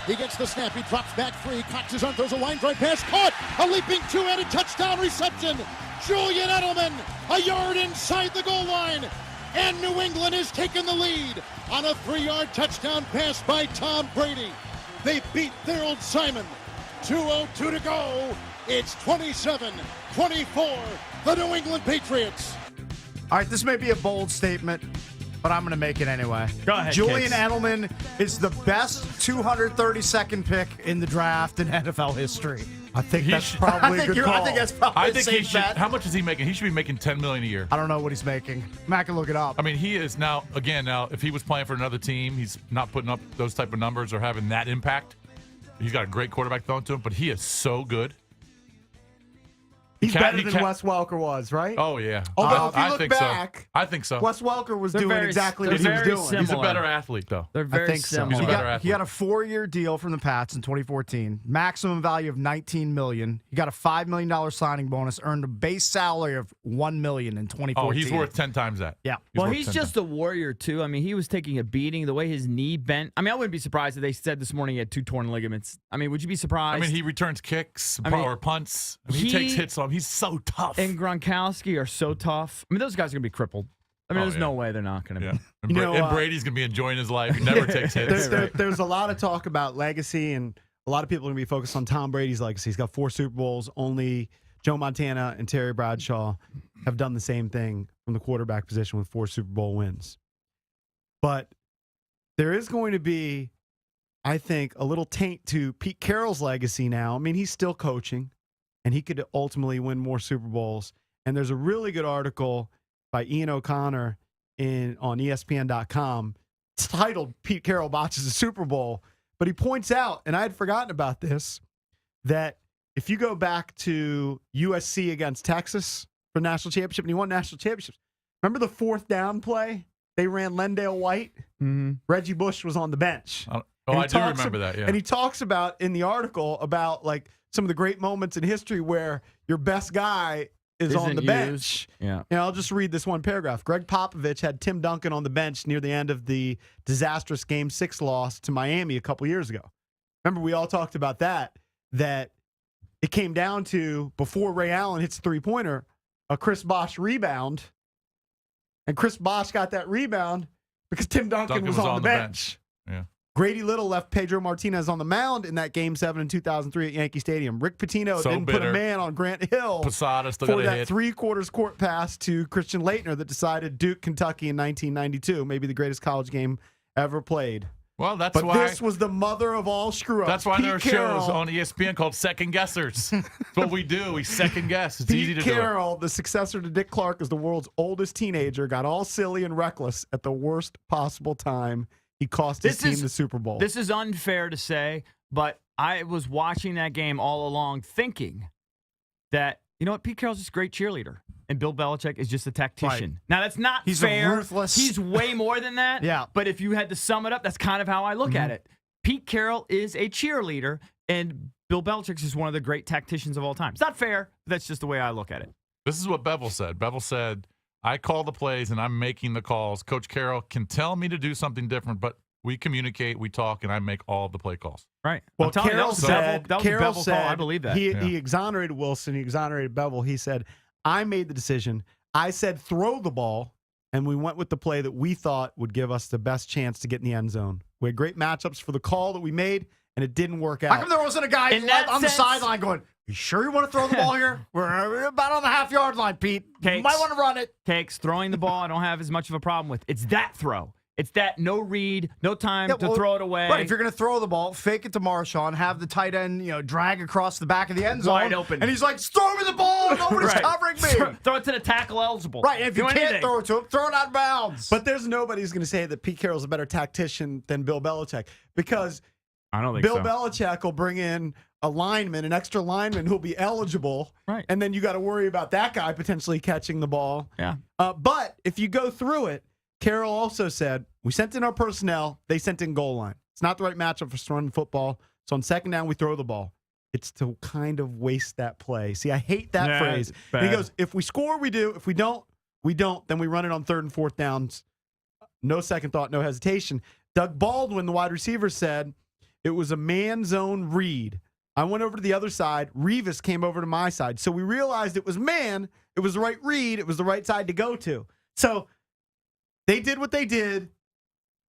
He gets the snap. He drops back 3. Cocks his arm. Throws a line drive pass. Caught. A leaping two-handed touchdown reception. Julian Edelman, a yard inside the goal line. And New England has taken the lead on a 3-yard touchdown pass by Tom Brady. They beat their old Simon. 2:02 to go. It's 27-24, the New England Patriots. All right, this may be a bold statement, but I'm going to make it anyway. Go ahead, Julian Kicks. Edelman is the best 232nd pick in the draft in NFL history. I think that's probably a good call. I think that's probably I a think safe he should. bet. How much is he making? He should be making $10 million a year. I don't know what he's making. Matt can look it up. I mean, he is now. If he was playing for another team, he's not putting up those type of numbers or having that impact. He's got a great quarterback throwing to him, but he is so good. He's better than Wes Welker was, right? Oh yeah. Although if you look think back, so. I think so. Wes Welker was They're doing very- exactly they're what he was very doing. similar. He's a better athlete, though. They're very I think so. similar. He's a better He got a athlete. 4-year deal from the Pats in 2014, maximum value of $19 million. He got a $5 million signing bonus, earned a base salary of $1 million in 2014. Oh, he's worth 10 times that. Yeah. Well, worth he's 10 just times. a warrior, too. I mean, he was taking a beating, the way his knee bent. I mean, I wouldn't be surprised if they said this morning he had 2 torn ligaments. I mean, would you be surprised? I mean, he returns kicks I mean, or punts. I mean, he takes hits on him. He's so tough. and Gronkowski are so tough. I mean, those guys are going to be crippled. I mean, Oh, there's yeah. no way they're not going to Yeah. be. And, You know, and Brady's going to be enjoying his life. He never takes hits. There's a lot of talk about legacy, and a lot of people are going to be focused on Tom Brady's legacy. He's got 4 Super Bowls. Only Joe Montana and Terry Bradshaw have done the same thing from the quarterback position with 4 Super Bowl wins. But there is going to be, I think, a little taint to Pete Carroll's legacy now. I mean, he's still coaching, and he could ultimately win more Super Bowls. And there's a really good article by Ian O'Connor on ESPN.com. It's titled "Pete Carroll Botches a Super Bowl," but he points out, and I had forgotten about this, that if you go back to USC against Texas for national championship, and he won national championships, remember the 4th down play? They ran Lendale White. Mm-hmm. Reggie Bush was on the bench. Oh, And he I do talks remember that, yeah. And he talks about in the article about like some of the great moments in history where your best guy is on Isn't the used. bench. Yeah. And I'll just read this one paragraph. Greg Popovich had Tim Duncan on the bench near the end of the disastrous Game 6 loss to Miami a couple years ago. Remember, we all talked about that it came down to, before Ray Allen hits the 3-pointer, a Chris Bosh rebound. And Chris Bosh got that rebound because Tim Duncan was on the bench. Yeah. Grady Little left Pedro Martinez on the mound in that Game 7 in 2003 at Yankee Stadium. Rick Pitino So didn't put a bitter. man on Grant Hill Posada still for got a that hit. 3/4 court pass to Christian Laettner that decided Duke, Kentucky in 1992, maybe the greatest college game ever played. Well, that's But why. this was the mother of all screw-ups. That's why Pete there are Carroll, shows on ESPN called Second Guessers. That's what we do. We second guess. It's easy Pete to do. Carroll, the successor to Dick Clark as the world's oldest teenager, got all silly and reckless at the worst possible time. He cost his team the Super Bowl. This is unfair to say, but I was watching that game all along thinking that, you know what, Pete Carroll's just a great cheerleader, and Bill Belichick is just a tactician. Right. Now, that's not He's fair. ruthless. He's way more than that. Yeah. But if you had to sum it up, that's kind of how I look at it. Pete Carroll is a cheerleader, and Bill Belichick is one of the great tacticians of all time. It's not fair, but that's just the way I look at it. This is what Bevel said. Bevel said, I call the plays and I'm making the calls. Coach Carroll can tell me to do something different, but we communicate, we talk, and I make all of the play calls. Right. Well, I'm telling you, Carroll that was a said, Bevel Carroll call. said I believe that. He exonerated Wilson. He exonerated Bevel. He said, I made the decision. I said throw the ball, and we went with the play that we thought would give us the best chance to get in the end zone. We had great matchups for the call that we made, and it didn't work out. How come there wasn't a guy In that on the sense- sideline going, you sure you want to throw the ball here? We're about on the half-yard line, Pete. You Cakes. might want to run it. Cakes, throwing the ball, I don't have as much of a problem with. It's that throw. It's that no read, no time to throw it away. Right, if you're going to throw the ball, fake it to Marshawn, have the tight end, drag across the back of the end zone. Wide open. And he's like, throw me the ball. Nobody's Right. covering me. Throw it to the tackle eligible. Right, and if you Do can't anything. throw it to him, throw it out of bounds. But there's nobody who's going to say that Pete Carroll's a better tactician than Bill Belichick, because I don't think Bill so. Belichick will bring in a lineman, an extra lineman who'll be eligible. Right. And then you got to worry about that guy potentially catching the ball. Yeah. But if you go through it, Carroll also said, we sent in our personnel, they sent in goal line. It's not the right matchup for throwing the football. So on second down, we throw the ball. It's to kind of waste that play. See, I hate that Yeah, phrase. it's And he bad. goes, if we score, we do. If we don't, we don't. Then we run it on 3rd and 4th downs. No second thought, no hesitation. Doug Baldwin, the wide receiver, said, It was a man zone read. I went over to the other side. Revis came over to my side. So we realized it was man. It was the right read. It was the right side to go to. So they did what they did,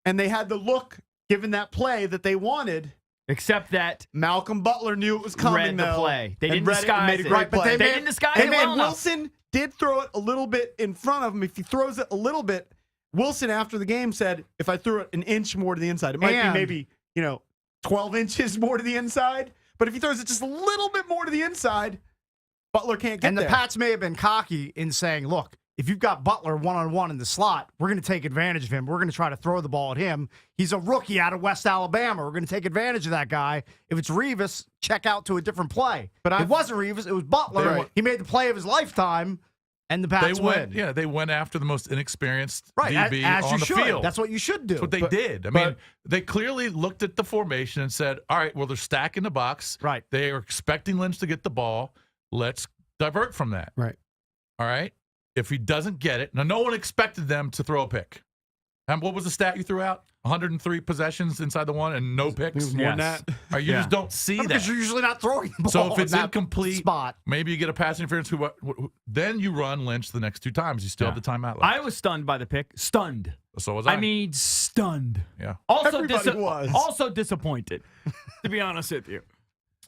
and they had the look, given that play, that they wanted. Except that Malcolm Butler knew it was coming, read the though. play. They and didn't read it and disguise made a it. great Right, but play. they didn't disguise it well enough. Wilson did throw it a little bit in front of him. If he throws it a little bit, Wilson after the game said, if I threw it an inch more to the inside, it might be maybe 12 inches more to the inside. But if he throws it just a little bit more to the inside, Butler can't get there. And the Pats may have been cocky in saying, look, if you've got Butler one-on-one in the slot, we're going to take advantage of him. We're going to try to throw the ball at him. He's a rookie out of West Alabama. We're going to take advantage of that guy. If it's Revis, check out to a different play. But it wasn't Revis. It was Butler. Right. He made the play of his lifetime, and the Pats win. Yeah, they went after the most inexperienced Right, DB as on you the should. field. That's what you should do. That's what they did. I mean, they clearly looked at the formation and said, all right, well, they're stacking the box. Right. They are expecting Lynch to get the ball. Let's divert from that. Right. All right. If he doesn't get it, now no one expected them to throw a pick. And what was the stat you threw out? 103 possessions inside the one and no picks. More than that. Or you just don't see Because that. you're usually not throwing the ball So if it's in that incomplete, spot. maybe you get a pass interference. Then you run Lynch the next two times. You still have the timeout left. I was stunned by the pick. Stunned. So was I. I mean, stunned. Yeah. Also, Everybody was. also disappointed, to be honest with you.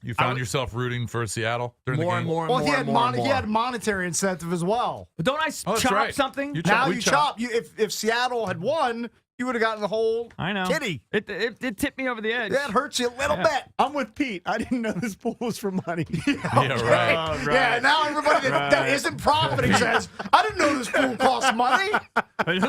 You found yourself rooting for Seattle during the game? More and Well, more and more and more. he had monetary incentive as well. But don't I Oh, that's chop right. something? You Now we you chop. chop. If Seattle had won, you would have gotten the whole I know. kitty. It tipped me over the edge. That hurts you a little bit. I'm with Pete. I didn't know this pool was for money. Yeah, right. Yeah, now everybody that isn't profiting says, I didn't know this pool costs money.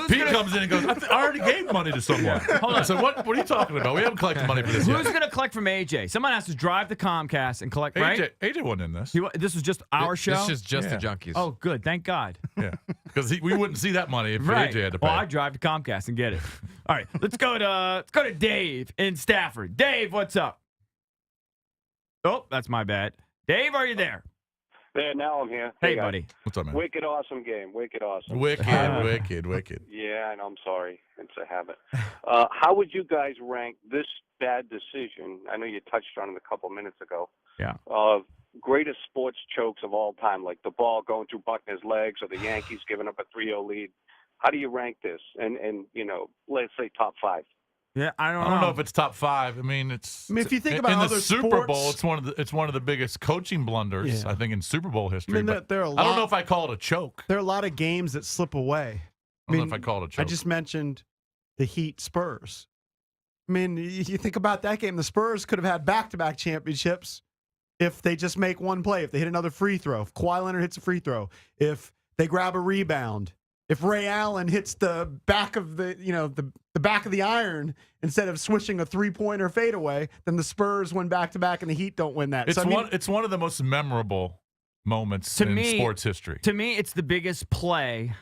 Pete comes in and goes, I already gave money to someone. Hold on. I said, what are you talking about? We haven't collected money for this Who's yet. going to collect from AJ? Someone has to drive to Comcast and collect, right? AJ wasn't in this. This was just our show? This is just Yeah. the Junkies. Oh, good. Thank God. Yeah. Because we wouldn't see that money if Right. AJ had to pay. Well, I drive to Comcast and get it. All right, let's go to Dave in Stafford. Dave, what's up? Oh, that's my bad. Dave, are you there? There, now I'm here. Hey, guys. buddy. What's up, man? Wicked awesome game. Wicked awesome. Wicked. Wicked. Yeah, and I'm sorry. It's a habit. How would you guys rank this bad decision? I know you touched on it a couple minutes ago. Yeah. Of greatest sports chokes of all time, like the ball going through Buckner's legs or the Yankees giving up a 3-0 lead. How do you rank this? And let's say top 5. Yeah, I I don't know if it's top 5. I mean, if you think in about the other Super Bowl, sports- it's one of the biggest coaching blunders Yeah. I think in Super Bowl history. I mean, but there are a I don't lot- know if I call it a choke. There are a lot of games that slip away. I don't know if I call it a choke. I just mentioned the Heat Spurs. I mean, you think about that game. The Spurs could have had back-to-back championships if they just make one play, if they hit another free throw, if Kawhi Leonard hits a free throw, if they grab a rebound, if Ray Allen hits the back of the back of the iron instead of switching a three-pointer fadeaway, then the Spurs win back-to-back and the Heat don't win that. It's one of the most memorable moments in sports history. To me, it's the biggest play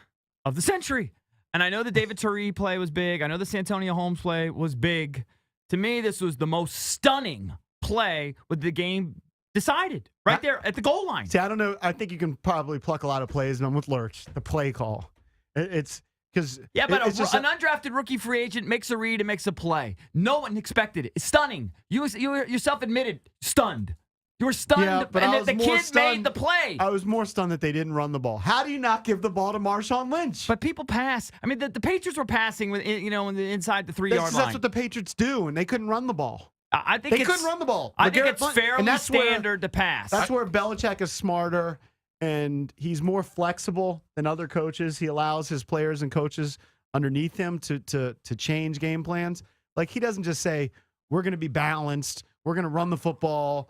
of the century. And I know the David Tyree play was big. I know the Santonio Holmes play was big. To me, this was the most stunning play with the game decided right there at the goal line. See, I don't know. I think you can probably pluck a lot of plays, and I'm with Lurch. The play call. It's because But it's just an undrafted rookie free agent makes a read and makes a play. No one expected it. It's stunning. You yourself admitted stunned. You were stunned, Yeah, but and I that was the more kid stunned- made the play. I was more stunned that they didn't run the ball. How do you not give the ball to Marshawn Lynch? But people pass. I mean, the Patriots were passing with inside the 3-yard line. That's what the Patriots do, and they couldn't run the ball. I think They couldn't run the ball. I think LeGarrette it's Blount- fairly and that's where- standard to pass. That's where Belichick is smarter, and he's more flexible than other coaches. He allows his players and coaches underneath him to change game plans. Like, he doesn't just say, we're going to be balanced, we're going to run the football.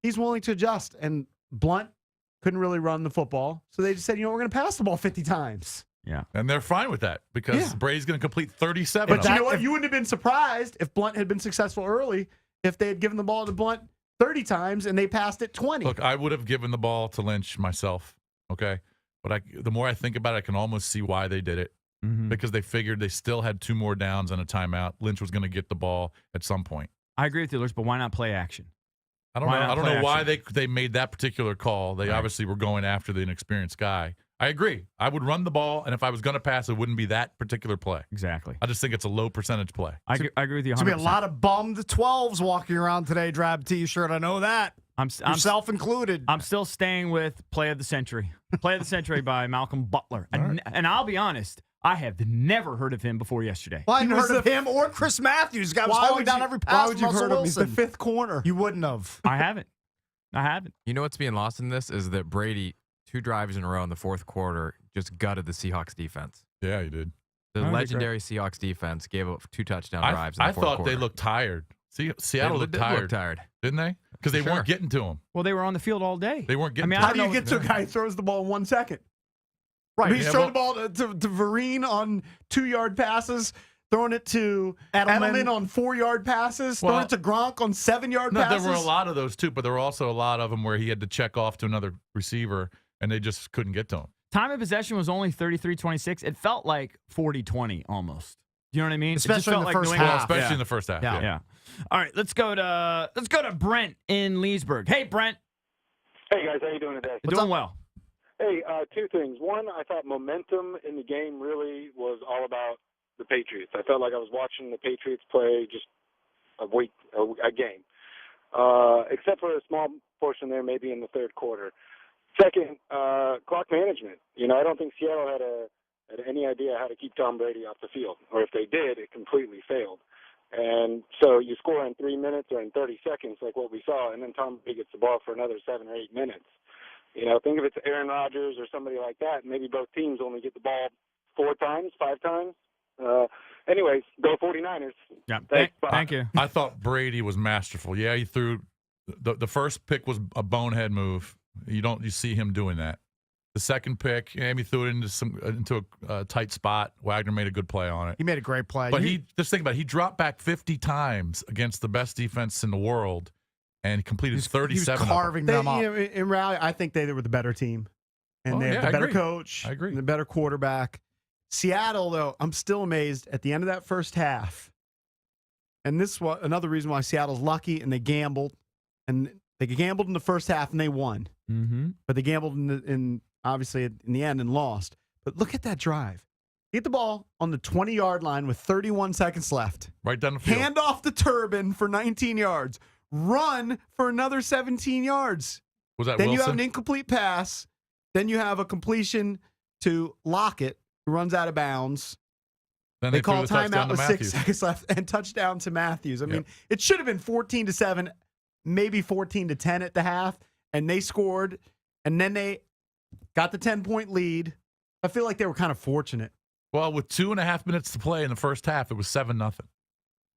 He's willing to adjust, and Blunt couldn't really run the football, so they just said, we're going to pass the ball 50 times. Yeah. And they're fine with that because Brady's going to complete 37 But of you them. know what? You wouldn't have been surprised if Blunt had been successful early if they had given the ball to Blunt 30 times and they passed it 20. Look, I would have given the ball to Lynch myself, okay? But the more I think about it, I can almost see why they did it. Because they figured they still had 2 more downs and a timeout. Lynch was going to get the ball at some point. I agree with you, Lurch, but why not play action? I don't know why they made that particular call. They obviously were going after the inexperienced guy. I agree. I would run the ball, and if I was going to pass, it wouldn't be that particular play. Exactly. I just think it's a low percentage play. I agree with you 100%. There's going to be a lot of bummed 12s walking around today, Drab T-shirt. I know that. I'm Yourself included. I'm still staying with Play of the Century. Play of the Century by Malcolm Butler. And I'll be honest, I have never heard of him before yesterday. Well, I hadn't heard of him or Chris Matthews. Guy was hauling down every pass. Why would you from have heard Russell of him? He's the Wilson. fifth corner. You wouldn't have. I haven't. You know what's being lost in this is that Brady, 2 drives in a row in the fourth quarter, just gutted the Seahawks defense. Yeah, he did. The That'd be legendary Seahawks defense gave up 2 touchdown I drives in the fourth thought quarter. they looked tired. See, Seattle looked They tired, looked tired. didn't they? Because they Sure. weren't getting to him. Well, they were on the field all day. They weren't getting I mean, to I How him. do you know- get to a guy who throws the ball in 1 second? Right. He's Yeah, throwing the ball to Vereen on 2-yard passes, throwing it to Edelman on 4-yard passes, throwing Well- it to Gronk on 7-yard No, passes. there were a lot of those too, but there were also a lot of them where he had to check off to another receiver, and they just couldn't get to him. Time of possession was only 33-26. It felt like 40-20 almost. Do you know what I mean? It just Especially in felt the like first New half. Well, England- especially Yeah. in the first half. Yeah. Yeah. All right, let's go to Brent in Leesburg. Hey, Brent. Hey guys, how you doing today? You're doing well. Hey, 2 things. One, I thought momentum in the game really was all about the Patriots. I felt like I was watching the Patriots play just a game, except for a small portion there, maybe in the third quarter. Second, clock management. You know, I don't think Seattle had any idea how to keep Tom Brady off the field, or if they did, it completely failed. And so you score in 3 minutes or in 30 seconds, like what we saw, and then Tom Brady gets the ball for another 7 or 8 minutes. You know, think if it's Aaron Rodgers or somebody like that, maybe both teams only get the ball 4 times, 5 times. Anyways, go 49ers. Yeah. Thanks. Bye. Thank you. I thought Brady was masterful. Yeah, he threw the first pick was a bonehead move. You see him doing that. The second pick, he threw it into a tight spot. Wagner made a good play on it. He made a great play. But just think about it. He dropped back 50 times against the best defense in the world and completed he was 37 carving They, them up. you know, in rally, I think they were the better team, and Oh, they have yeah, the I better agree. coach. I agree. And the better quarterback. Seattle, though, I'm still amazed at the end of that first half. And this was another reason why Seattle's lucky, and they gambled, and they gambled in the first half and they won, but they gambled obviously in the end and lost. But look at that drive. Get the ball on the 20-yard line with 31 seconds left. Right down the field. Hand off the turban for 19 yards. Run for another 17 yards. Was that Then Wilson? you have an incomplete pass. Then you have a completion to Lockett, who runs out of bounds. Then They threw call the touchdown timeout to with 6 Matthews. seconds left and touchdown to Matthews. I mean, it should have been 14-7, maybe 14-10 at the half, and they scored, and then they got the 10-point lead. I feel like they were kind of fortunate. Well, with 2.5 minutes to play in the first half, it was 7-0.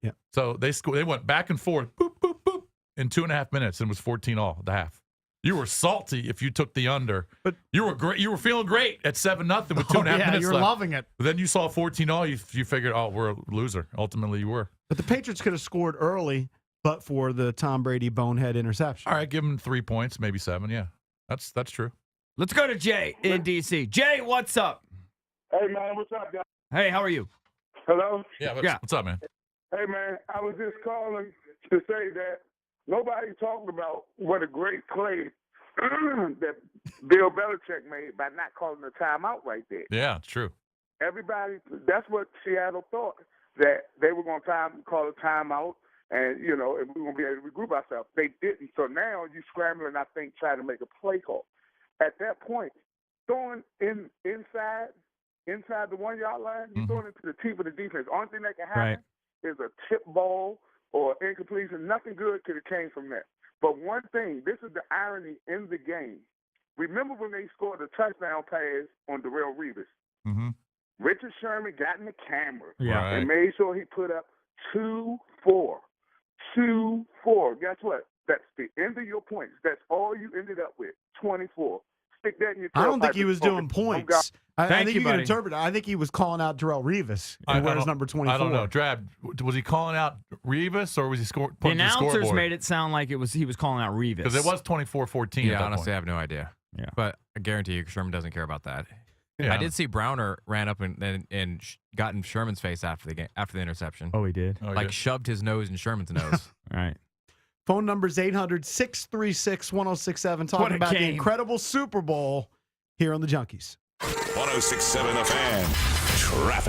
Yeah. So they scored. They went back and forth, boop, boop, boop, in 2.5 minutes, and it was 14-all at the half. You were salty if you took the under, but you were great. You were feeling great at 7-0 with 2.5 yeah, minutes you were left. loving it. But then you saw 14-all. You figured, oh, we're a loser. Ultimately, you were. But the Patriots could have scored early, but for the Tom Brady bonehead interception. All right, give them 3 points, maybe 7. Yeah, that's true. Let's go to Jay in D.C. Jay, what's up? Hey, man, what's up, guys? Hey, how are you? Hello? Yeah, Yeah. What's up, man? Hey, man, I was just calling to say that nobody talking about what a great play that Bill Belichick made by not calling the timeout right there. Yeah, it's true. Everybody, that's what Seattle thought, that they were going to call a timeout and, you know, and we were going to be able to regroup ourselves. They didn't. So now you scrambling, I think, trying to make a play call. At that point, throwing inside the 1-yard line, you're throwing it to the teeth of the defense. Only thing that can happen is a tip ball or incompletion. Nothing good could have came from that. But one thing, this is the irony in the game. Remember when they scored a touchdown pass on Darrell Revis? Mm-hmm. Richard Sherman got in the camera Yeah. and made sure he put up 2-4. 2-4. Guess what? That's the end of your points. That's all you ended up with, 24. Stick that in your I don't think tailpipe he was and doing smoke it. points. I Thank think you, you can buddy. interpret it. I think he was calling out Darrell Revis I and wears don't- number 24. I don't know. Drab, was he calling out Revis or was he The putting the announcers scoreboard? made it sound like he was calling out Revis. Because it was 24-14 at Yeah, that honestly, point. I have no idea. Yeah. But I guarantee you, Sherman doesn't care about that. Yeah. I did see Browner ran up and got in Sherman's face after the game, after the interception. Oh, he did. Oh, Like yeah. shoved his nose in Sherman's nose. All right. Phone number is 800-636-1067. What Talking a about the game. incredible Super Bowl here on the Junkies. 106.7 The Fan. Traffic.